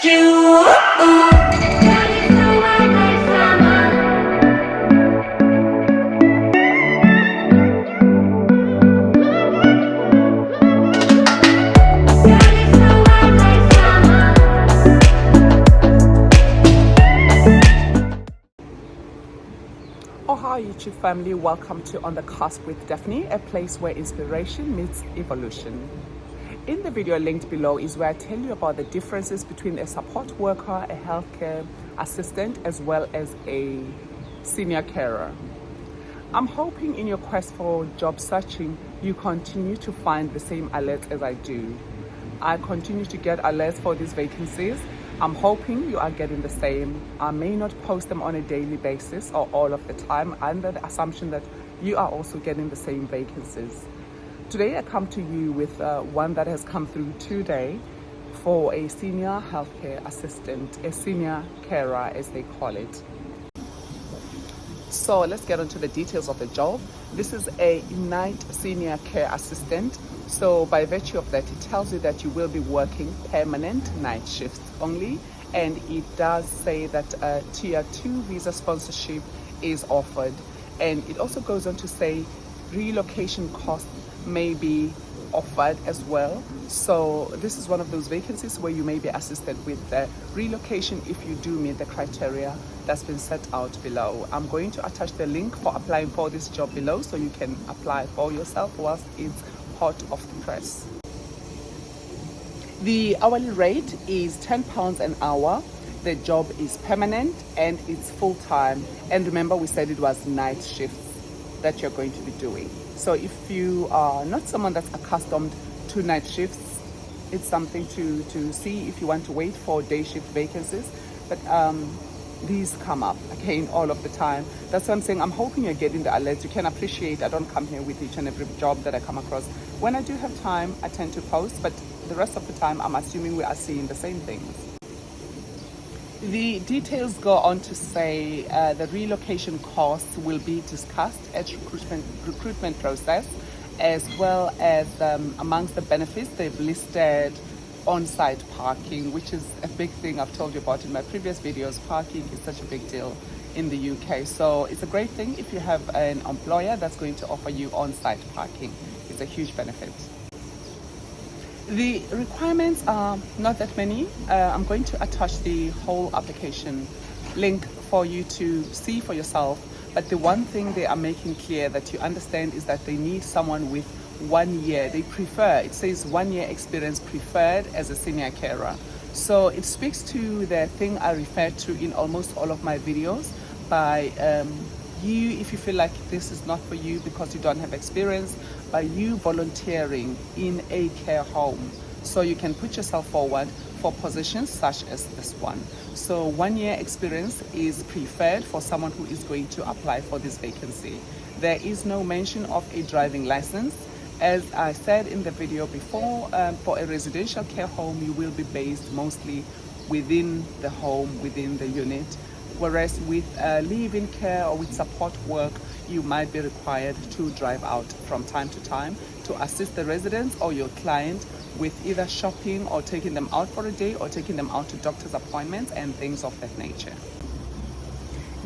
Oh, hi YouTube family, welcome to On the Cusp with Daphne, a place where inspiration meets evolution. In the video linked below is where I tell you about the differences between a support worker, a healthcare assistant, as well as a senior carer. I'm hoping in your quest for job searching, you continue to find the same alerts as I do. I continue to get alerts for these vacancies. I'm hoping you are getting the same. I may not post them on a daily basis or all of the time, under the assumption that you are also getting the same vacancies. Today I come to you with one that has come through today for a senior healthcare assistant, a senior carer as they call it. So let's get into the details of the job. This is a night senior care assistant. So by virtue of that, it tells you that you will be working permanent night shifts only. And it does say that a tier 2 visa sponsorship is offered. And it also goes on to say relocation costs may be offered as well. So this is one of those vacancies where you may be assisted with the relocation if you do meet the criteria that's been set out below. I'm going to attach the link for applying for this job below so you can apply for yourself whilst it's hot off the press. The hourly rate is £10 an hour. The job is permanent and it's full-time. And remember, we said it was night shifts that you're going to be doing. So if you are not someone that's accustomed to night shifts, it's something to see if you want to wait for day shift vacancies. But these come up again all of the time. That's what I'm saying. I'm hoping you're getting the alerts. You can appreciate I don't come here with each and every job that I come across. When I do have time, I tend to post, but the rest of the time I'm assuming we are seeing the same things. The details go on to say the relocation costs will be discussed at recruitment process, as well as amongst the benefits they've listed on-site parking, which is a big thing I've told you about in my previous videos. Parking is such a big deal in the UK, so it's a great thing if you have an employer that's going to offer you on-site parking. It's a huge benefit. The requirements are not that many. I'm going to attach the whole application link for you to see for yourself, but the one thing they are making clear that you understand is that they need someone with 1 year. They prefer, it says 1 year experience preferred as a senior carer. So it speaks to the thing I refer to in almost all of my videos by you, if you feel like this is not for you because you don't have experience, by you volunteering in a care home. So you can put yourself forward for positions such as this one. So 1 year experience is preferred for someone who is going to apply for this vacancy. There is no mention of a driving license. As I said in the video before, for a residential care home, you will be based mostly within the home, within the unit. Whereas with live-in care or with support work, you might be required to drive out from time to time to assist the residents or your client with either shopping or taking them out for a day or taking them out to doctor's appointments and things of that nature.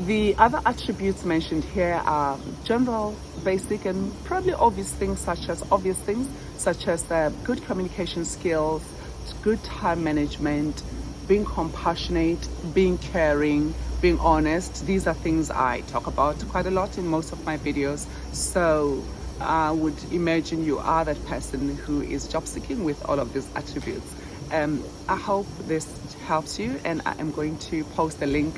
The other attributes mentioned here are general, basic, and probably obvious things such as good communication skills, good time management, being compassionate, being caring, being honest. These are things I talk about quite a lot in most of my videos. So I would imagine you are that person who is job seeking with all of these attributes. I hope this helps you, and I am going to post a link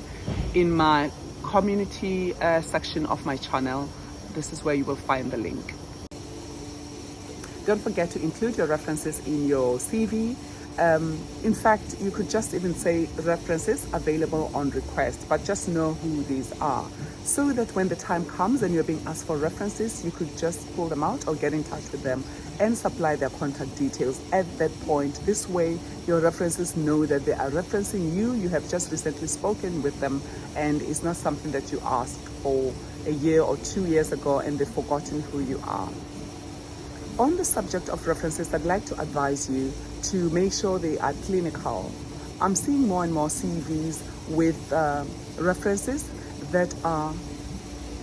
in my community section of my channel. This is where you will find the link. Don't forget to include your references in your CV. In fact, you could just even say references available on request, but just know who these are, so that when the time comes and you're being asked for references, you could just pull them out or get in touch with them and supply their contact details at that point. This way, your references know that they are referencing you. You have just recently spoken with them, and it's not something that you asked for a year or 2 years ago and they've forgotten who you are. On the subject of references, I'd like to advise you to make sure they are clinical. I'm seeing more and more CVs with references that are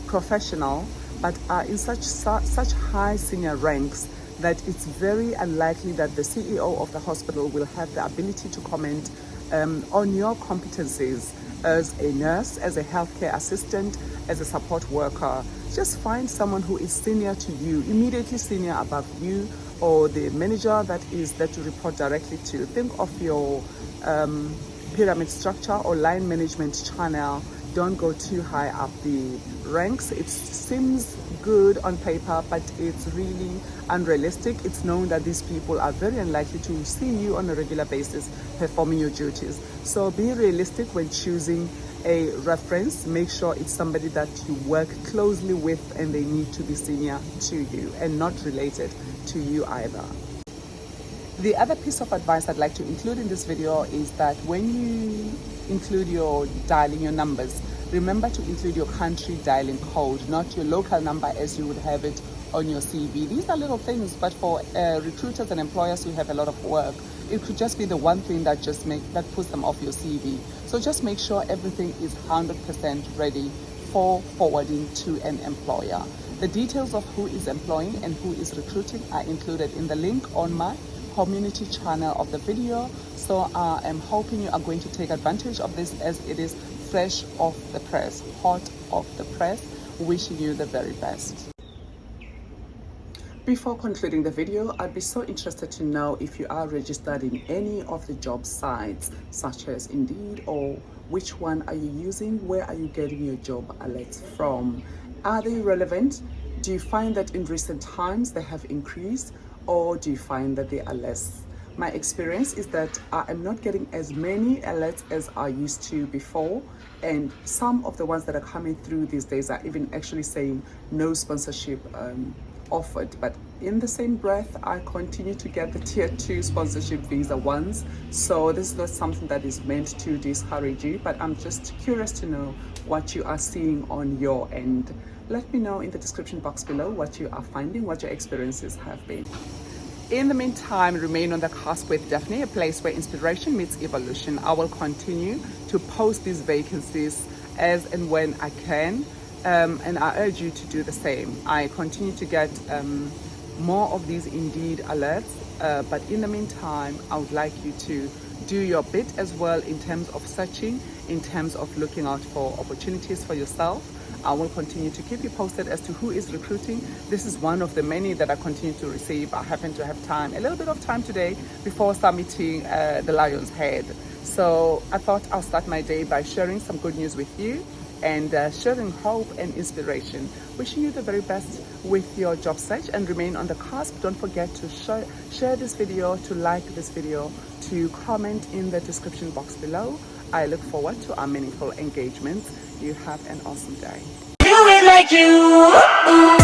professional but are in such high senior ranks that it's very unlikely that the CEO of the hospital will have the ability to comment on your competencies as a nurse, as a healthcare assistant, as a support worker. Just find someone who is senior to you, immediately senior above you, or the manager that to report directly to. Think of your pyramid structure or line management channel. Don't go too high up the ranks. It seems good on paper, but it's really unrealistic. It's known that these people are very unlikely to see you on a regular basis performing your duties. So be realistic when choosing a reference. Make sure it's somebody that you work closely with and they need to be senior to you and not related to you either. The other piece of advice I'd like to include in this video is that when you include your dialing your numbers, remember to include your country dialing code, not your local number as you would have it on your CV. These are little things, but for recruiters and employers who have a lot of work, it could just be the one thing that puts them off your CV. So just make sure everything is 100% ready for forwarding to an employer. The details of who is employing and who is recruiting are included in the link on my community channel of the video. So I am hoping you are going to take advantage of this as it is fresh off the press, hot off the press. Wishing you the very best. Before concluding the video, I'd be so interested to know if you are registered in any of the job sites such as Indeed, or which one are you using? Where are you getting your job alerts from? Are they relevant? Do you find that in recent times they have increased, or do you find that they are less? My experience is that I am not getting as many alerts as I used to before, and some of the ones that are coming through these days are even actually saying no sponsorship offered. But in the same breath, I continue to get the tier 2 sponsorship visa ones. So this is not something that is meant to discourage you, but I'm just curious to know what you are seeing on your end. Let me know in the description box below what you are finding, what your experiences have been. In the meantime, remain on the cusp with Daphne, a place where inspiration meets evolution. I will continue to post these vacancies as and when I can, and I urge you to do the same. I continue to get more of these Indeed alerts, but in the meantime, I would like you to do your bit as well in terms of searching, in terms of looking out for opportunities for yourself. I will continue to keep you posted as to who is recruiting. This is one of the many that I continue to receive. I happen to have time, a little bit of time today before submitting the Lion's Head. So I thought I'll start my day by sharing some good news with you and sharing hope and inspiration. Wishing you the very best with your job search, and remain on the cusp. Don't forget to share this video, to like this video, to comment in the description box below. I look forward to our meaningful engagements. You have an awesome day. Do it like you.